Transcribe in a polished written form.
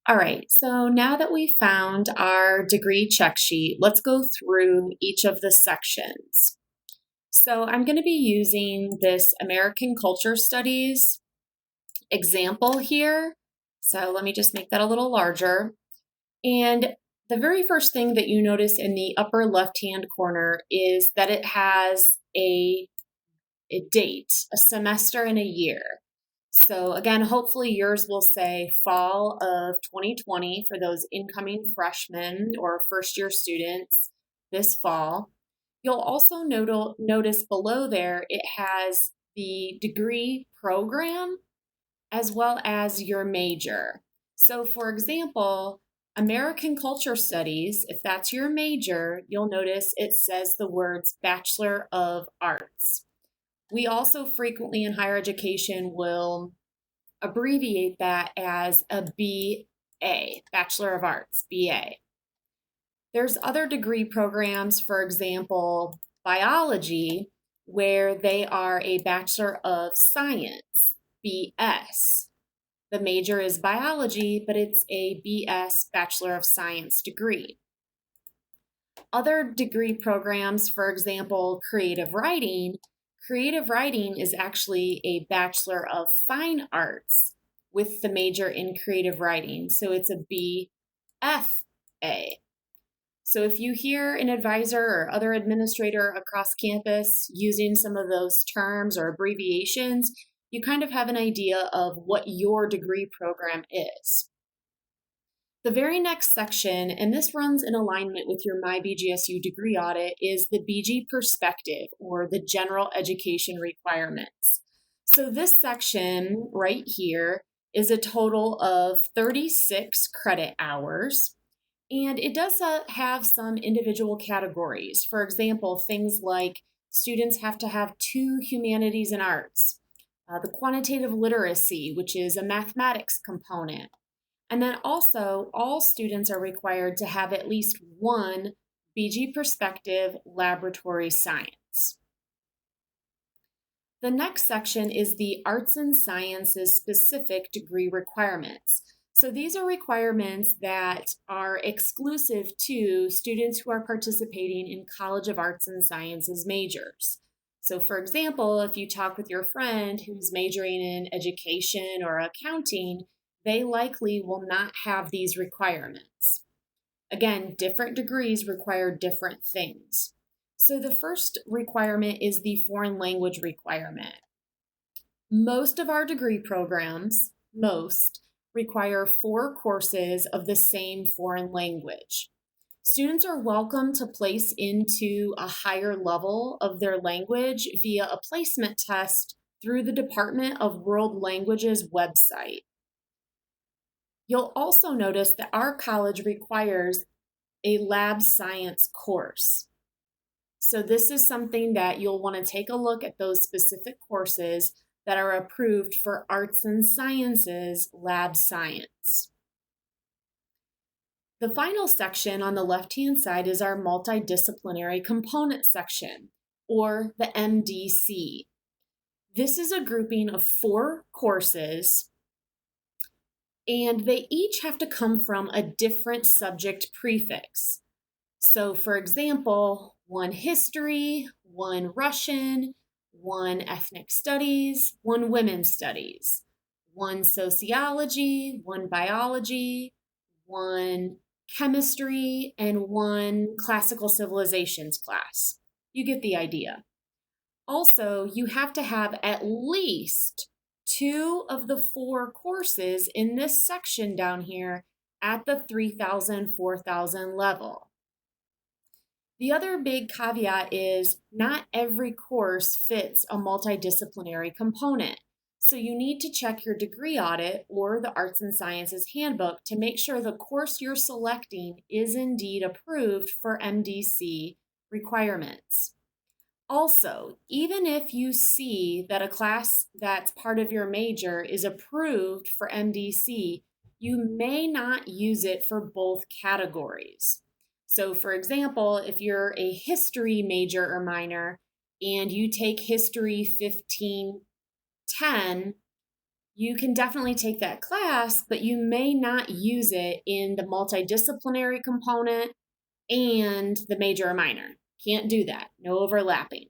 All right, so now that we found our degree check sheet, let's go through each of the sections. So I'm going to be using this American Culture Studies example here. So let me just make that a little larger. And the very first thing that you notice in the upper left-hand corner is that it has a date, a semester and a year. So again, hopefully yours will say fall of 2020 for those incoming freshmen or first year students this fall. You'll also notice below there it has the degree program as well as your major. So for example, American Culture Studies, if that's your major, you'll notice it says the words Bachelor of Arts. We also frequently in higher education will abbreviate that as a BA, Bachelor of Arts, BA. There's other degree programs, for example, biology, where they are a Bachelor of Science, BS. The major is biology, but it's a BS, Bachelor of Science degree. Other degree programs, for example, creative writing is actually a Bachelor of Fine Arts with the major in creative writing. So it's a BFA. So if you hear an advisor or other administrator across campus using some of those terms or abbreviations, you kind of have an idea of what your degree program is. The very next section, and this runs in alignment with your MyBGSU degree audit, is the BG perspective or the general education requirements. So this section right here is a total of 36 credit hours, and it does have some individual categories. For example, things like students have to have 2 humanities and arts, the quantitative literacy, which is a mathematics component. And then also, all students are required to have at least one BG Perspective laboratory science. The next section is the Arts and Sciences specific degree requirements. So these are requirements that are exclusive to students who are participating in College of Arts and Sciences majors. So for example, if you talk with your friend who's majoring in education or accounting, they likely will not have these requirements. Again, different degrees require different things. So the first requirement is the foreign language requirement. Most of our degree programs, require 4 courses of the same foreign language. Students are welcome to place into a higher level of their language via a placement test through the Department of World Languages website. You'll also notice that our college requires a lab science course. So this is something that you'll want to take a look at those specific courses that are approved for arts and sciences lab science. The final section on the left-hand side is our multidisciplinary component section, or the MDC. This is a grouping of 4 courses, and they each have to come from a different subject prefix. So for example, 1 history, 1 Russian, 1 ethnic studies, 1 women's studies, 1 sociology, 1 biology, 1 chemistry, and 1 classical civilizations class. You get the idea. Also, you have to have at least 2 of the 4 courses in this section down here at the 3,000, 4,000 level. The other big caveat is not every course fits a multidisciplinary component. So you need to check your degree audit or the Arts and Sciences Handbook to make sure the course you're selecting is indeed approved for MDC requirements. Also, even if you see that a class that's part of your major is approved for MDC, you may not use it for both categories. So for example, if you're a history major or minor and you take History 1510, You can definitely take that class, but you may not use it in the multidisciplinary component and the major or minor. Can't do that. No overlapping.